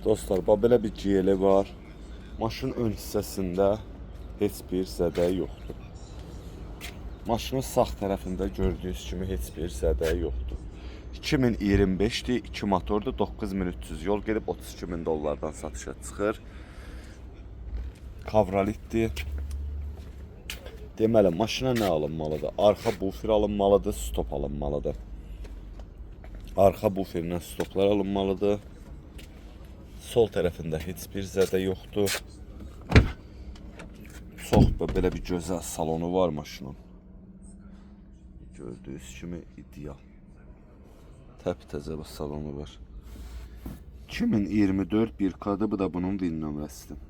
Dostlar, belə bir GL var. Maşın ön hissəsində heç bir zədə yoxdur. Maşının sağ tərəfində gördüyünüz kimi heç bir zədə yoxdur. 2025'dir, 2 motordur, 9300 yol gedib 32.000 dollardan satışa çıxır. Kavralitdir. Deməli, maşına nə alınmalıdır? Arxa bufer alınmalıdır, stop alınmalıdır. Arxa buferlə stoplar alınmalıdır. Sol tərəfində heç bir zədə yoxdur. Çox belə bir gözəl salonu var maşının. Gördüyünüz kimi ideal. Təptəzə bir salonu var. 2024 1K'dır, bu da bunun VIN nömrəsidir.